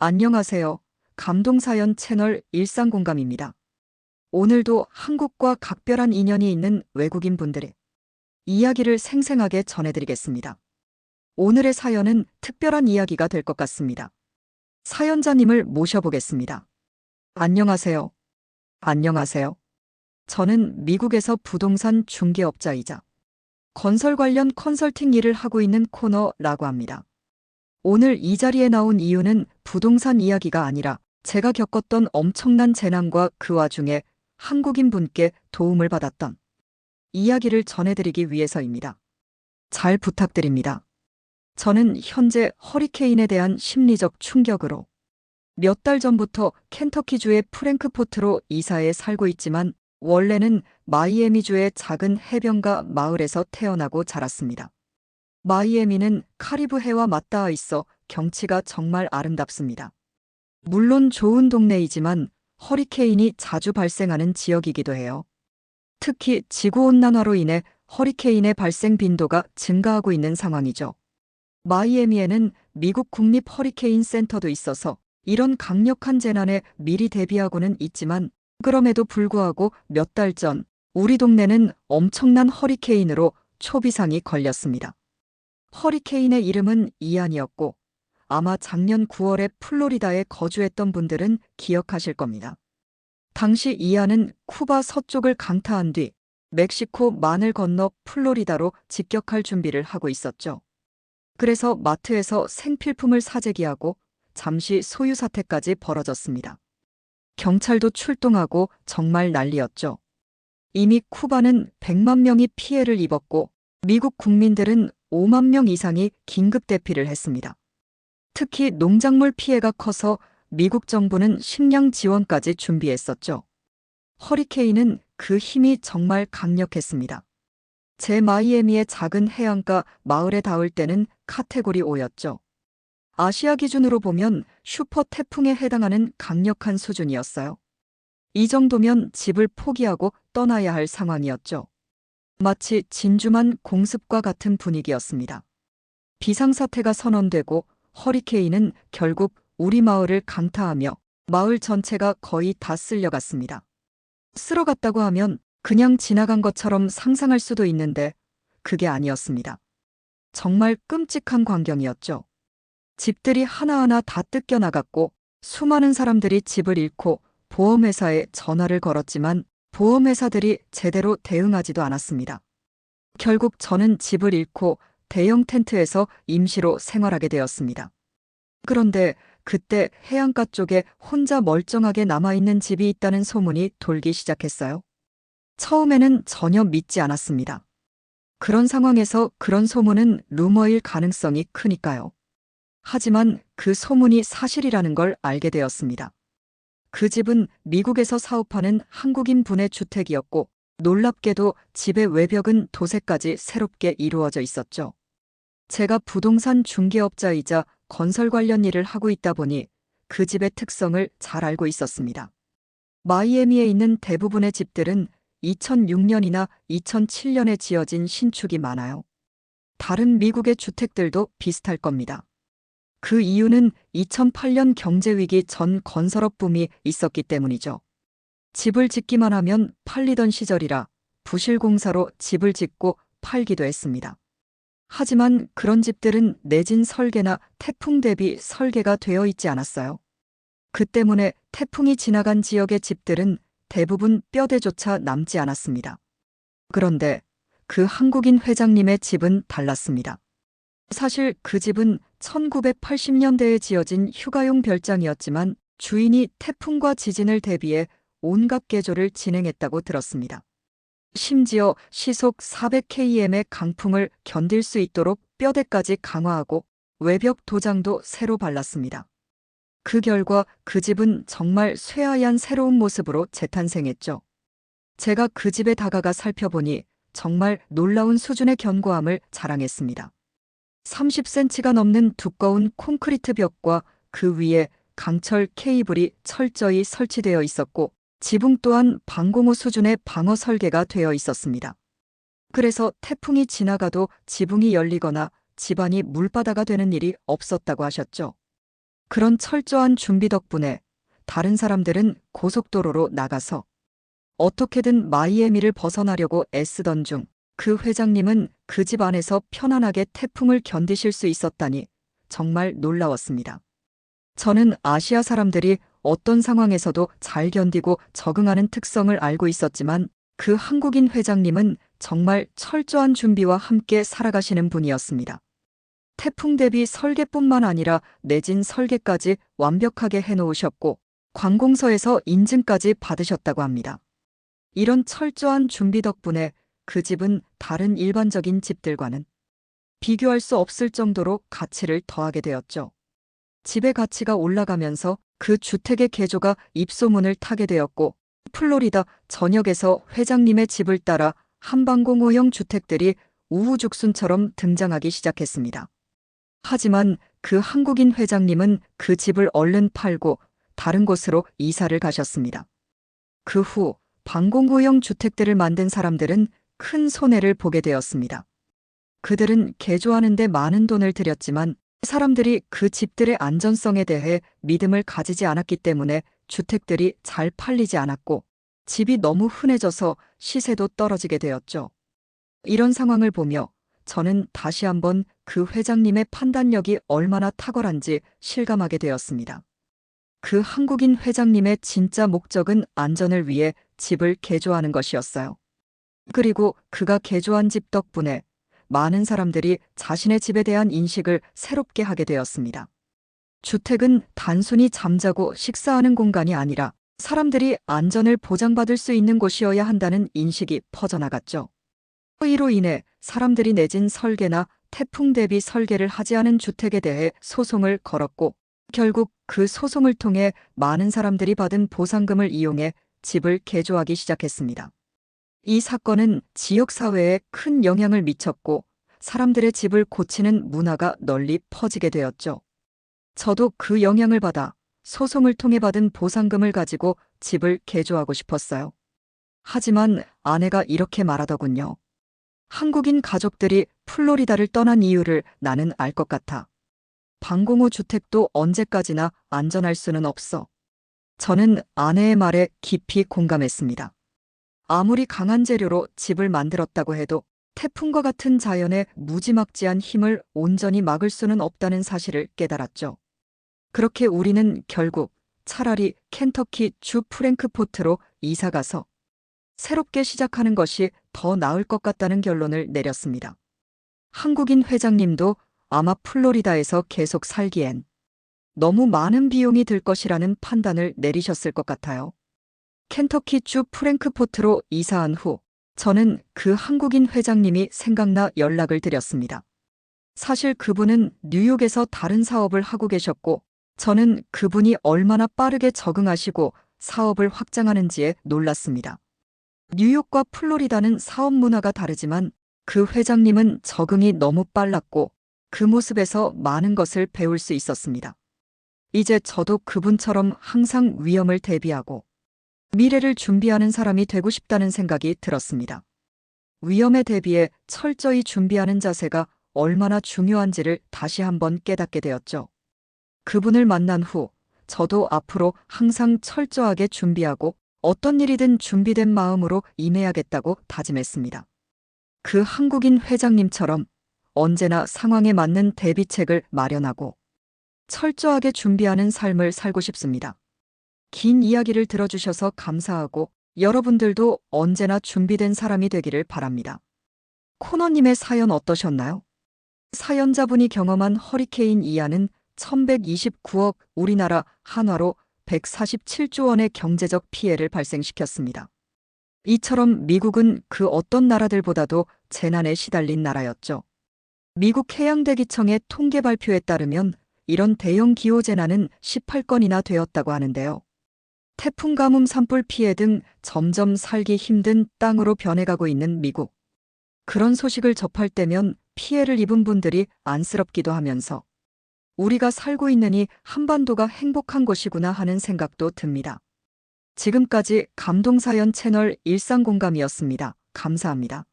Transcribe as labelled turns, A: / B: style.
A: 안녕하세요. 감동사연 채널 일상공감입니다. 오늘도 한국과 각별한 인연이 있는 외국인 분들의 이야기를 생생하게 전해드리겠습니다. 오늘의 사연은 특별한 이야기가 될 것 같습니다. 사연자님을 모셔보겠습니다. 안녕하세요. 안녕하세요. 저는 미국에서 부동산 중개업자이자 건설 관련 컨설팅 일을 하고 있는 코너라고 합니다. 오늘 이 자리에 나온 이유는 부동산 이야기가 아니라 제가 겪었던 엄청난 재난과 그 와중에 한국인 분께 도움을 받았던 이야기를 전해드리기 위해서입니다. 잘 부탁드립니다. 저는 현재 허리케인에 대한 심리적 충격으로 몇 달 전부터 켄터키주의 프랭크포트로 이사해 살고 있지만 원래는 마이애미주의 작은 해변가 마을에서 태어나고 자랐습니다. 마이애미는 카리브 해와 맞닿아 있어 경치가 정말 아름답습니다. 물론 좋은 동네이지만 허리케인이 자주 발생하는 지역이기도 해요. 특히 지구온난화로 인해 허리케인의 발생 빈도가 증가하고 있는 상황이죠. 마이애미에는 미국 국립 허리케인 센터도 있어서 이런 강력한 재난에 미리 대비하고는 있지만 그럼에도 불구하고 몇 달 전 우리 동네는 엄청난 허리케인으로 초비상이 걸렸습니다. 허리케인의 이름은 이안이었고 아마 작년 9월에 플로리다에 거주했던 분들은 기억하실 겁니다. 당시 이안은 쿠바 서쪽을 강타한 뒤 멕시코 만을 건너 플로리다로 직격할 준비를 하고 있었죠. 그래서 마트에서 생필품을 사재기하고 잠시 소유 사태까지 벌어졌습니다. 경찰도 출동하고 정말 난리였죠. 이미 쿠바는 100만 명이 피해를 입었고 미국 국민들은 5만 명 이상이 긴급 대피를 했습니다. 특히 농작물 피해가 커서 미국 정부는 식량 지원까지 준비했었죠. 허리케인은 그 힘이 정말 강력했습니다. 제 마이애미의 작은 해안가 마을에 닿을 때는 카테고리 5였죠. 아시아 기준으로 보면 슈퍼 태풍에 해당하는 강력한 수준이었어요. 이 정도면 집을 포기하고 떠나야 할 상황이었죠. 마치 진주만 공습과 같은 분위기였습니다. 비상사태가 선언되고 허리케인은 결국 우리 마을을 강타하며 마을 전체가 거의 다 쓸려갔습니다. 쓸어갔다고 하면 그냥 지나간 것처럼 상상할 수도 있는데 그게 아니었습니다. 정말 끔찍한 광경이었죠. 집들이 하나하나 다 뜯겨나갔고 수많은 사람들이 집을 잃고 보험회사에 전화를 걸었지만 보험회사들이 제대로 대응하지도 않았습니다. 결국 저는 집을 잃고 대형 텐트에서 임시로 생활하게 되었습니다. 그런데 그때 해안가 쪽에 혼자 멀쩡하게 남아있는 집이 있다는 소문이 돌기 시작했어요. 처음에는 전혀 믿지 않았습니다. 그런 상황에서 그런 소문은 루머일 가능성이 크니까요. 하지만 그 소문이 사실이라는 걸 알게 되었습니다. 그 집은 미국에서 사업하는 한국인 분의 주택이었고 놀랍게도 집의 외벽은 도색까지 새롭게 이루어져 있었죠. 제가 부동산 중개업자이자 건설 관련 일을 하고 있다 보니 그 집의 특성을 잘 알고 있었습니다. 마이애미에 있는 대부분의 집들은 2006년이나 2007년에 지어진 신축이 많아요. 다른 미국의 주택들도 비슷할 겁니다. 그 이유는 2008년 경제위기 전 건설업 붐이 있었기 때문이죠. 집을 짓기만 하면 팔리던 시절이라 부실공사로 집을 짓고 팔기도 했습니다. 하지만 그런 집들은 내진 설계나 태풍 대비 설계가 되어 있지 않았어요. 그 때문에 태풍이 지나간 지역의 집들은 대부분 뼈대조차 남지 않았습니다. 그런데 그 한국인 회장님의 집은 달랐습니다. 사실 그 집은 1980년대에 지어진 휴가용 별장이었지만 주인이 태풍과 지진을 대비해 온갖 개조를 진행했다고 들었습니다. 심지어 시속 400km의 강풍을 견딜 수 있도록 뼈대까지 강화하고 외벽 도장도 새로 발랐습니다. 그 결과 그 집은 정말 쇠하얀 새로운 모습으로 재탄생했죠. 제가 그 집에 다가가 살펴보니 정말 놀라운 수준의 견고함을 자랑했습니다. 30cm가 넘는 두꺼운 콘크리트 벽과 그 위에 강철 케이블이 철저히 설치되어 있었고 지붕 또한 방공호 수준의 방어 설계가 되어 있었습니다. 그래서 태풍이 지나가도 지붕이 열리거나 집안이 물바다가 되는 일이 없었다고 하셨죠. 그런 철저한 준비 덕분에 다른 사람들은 고속도로로 나가서 어떻게든 마이애미를 벗어나려고 애쓰던 중 그 회장님은 그 집 안에서 편안하게 태풍을 견디실 수 있었다니 정말 놀라웠습니다. 저는 아시아 사람들이 어떤 상황에서도 잘 견디고 적응하는 특성을 알고 있었지만 그 한국인 회장님은 정말 철저한 준비와 함께 살아가시는 분이었습니다. 태풍 대비 설계뿐만 아니라 내진 설계까지 완벽하게 해놓으셨고 관공서에서 인증까지 받으셨다고 합니다. 이런 철저한 준비 덕분에 그 집은 다른 일반적인 집들과는 비교할 수 없을 정도로 가치를 더하게 되었죠. 집의 가치가 올라가면서 그 주택의 개조가 입소문을 타게 되었고 플로리다 전역에서 회장님의 집을 따라 한방공호형 주택들이 우후죽순처럼 등장하기 시작했습니다. 하지만 그 한국인 회장님은 그 집을 얼른 팔고 다른 곳으로 이사를 가셨습니다. 그 후 방공호형 주택들을 만든 사람들은 큰 손해를 보게 되었습니다. 그들은 개조하는 데 많은 돈을 들였지만 사람들이 그 집들의 안전성에 대해 믿음을 가지지 않았기 때문에 주택들이 잘 팔리지 않았고 집이 너무 흔해져서 시세도 떨어지게 되었죠. 이런 상황을 보며 저는 다시 한번 그 회장님의 판단력이 얼마나 탁월한지 실감하게 되었습니다. 그 한국인 회장님의 진짜 목적은 안전을 위해 집을 개조하는 것이었어요. 그리고 그가 개조한 집 덕분에 많은 사람들이 자신의 집에 대한 인식을 새롭게 하게 되었습니다. 주택은 단순히 잠자고 식사하는 공간이 아니라 사람들이 안전을 보장받을 수 있는 곳이어야 한다는 인식이 퍼져나갔죠. 이로 인해 사람들이 내진 설계나 태풍 대비 설계를 하지 않은 주택에 대해 소송을 걸었고 결국 그 소송을 통해 많은 사람들이 받은 보상금을 이용해 집을 개조하기 시작했습니다. 이 사건은 지역사회에 큰 영향을 미쳤고 사람들의 집을 고치는 문화가 널리 퍼지게 되었죠. 저도 그 영향을 받아 소송을 통해 받은 보상금을 가지고 집을 개조하고 싶었어요. 하지만 아내가 이렇게 말하더군요. 한국인 가족들이 플로리다를 떠난 이유를 나는 알 것 같아. 방공호 주택도 언제까지나 안전할 수는 없어. 저는 아내의 말에 깊이 공감했습니다. 아무리 강한 재료로 집을 만들었다고 해도 태풍과 같은 자연의 무지막지한 힘을 온전히 막을 수는 없다는 사실을 깨달았죠. 그렇게 우리는 결국 차라리 켄터키 주 프랭크포트로 이사가서 새롭게 시작하는 것이 더 나을 것 같다는 결론을 내렸습니다. 한국인 회장님도 아마 플로리다에서 계속 살기엔 너무 많은 비용이 들 것이라는 판단을 내리셨을 것 같아요. 켄터키 주 프랭크포트로 이사한 후 저는 그 한국인 회장님이 생각나 연락을 드렸습니다. 사실 그분은 뉴욕에서 다른 사업을 하고 계셨고 저는 그분이 얼마나 빠르게 적응하시고 사업을 확장하는지에 놀랐습니다. 뉴욕과 플로리다는 사업 문화가 다르지만 그 회장님은 적응이 너무 빨랐고 그 모습에서 많은 것을 배울 수 있었습니다. 이제 저도 그분처럼 항상 위험을 대비하고 미래를 준비하는 사람이 되고 싶다는 생각이 들었습니다. 위험에 대비해 철저히 준비하는 자세가 얼마나 중요한지를 다시 한번 깨닫게 되었죠. 그분을 만난 후 저도 앞으로 항상 철저하게 준비하고 어떤 일이든 준비된 마음으로 임해야겠다고 다짐했습니다. 그 한국인 회장님처럼 언제나 상황에 맞는 대비책을 마련하고 철저하게 준비하는 삶을 살고 싶습니다. 긴 이야기를 들어주셔서 감사하고 여러분들도 언제나 준비된 사람이 되기를 바랍니다. 코너님의 사연 어떠셨나요? 사연자분이 경험한 허리케인 이하는 1129억 우리나라 한화로 147조 원의 경제적 피해를 발생시켰습니다. 이처럼 미국은 그 어떤 나라들보다도 재난에 시달린 나라였죠. 미국 해양대기청의 통계 발표에 따르면 이런 대형 기후재난은 18건이나 되었다고 하는데요. 태풍 가뭄 산불 피해 등 점점 살기 힘든 땅으로 변해가고 있는 미국. 그런 소식을 접할 때면 피해를 입은 분들이 안쓰럽기도 하면서 우리가 살고 있는 이 한반도가 행복한 곳이구나 하는 생각도 듭니다. 지금까지 감동사연 채널 일상공감이었습니다. 감사합니다.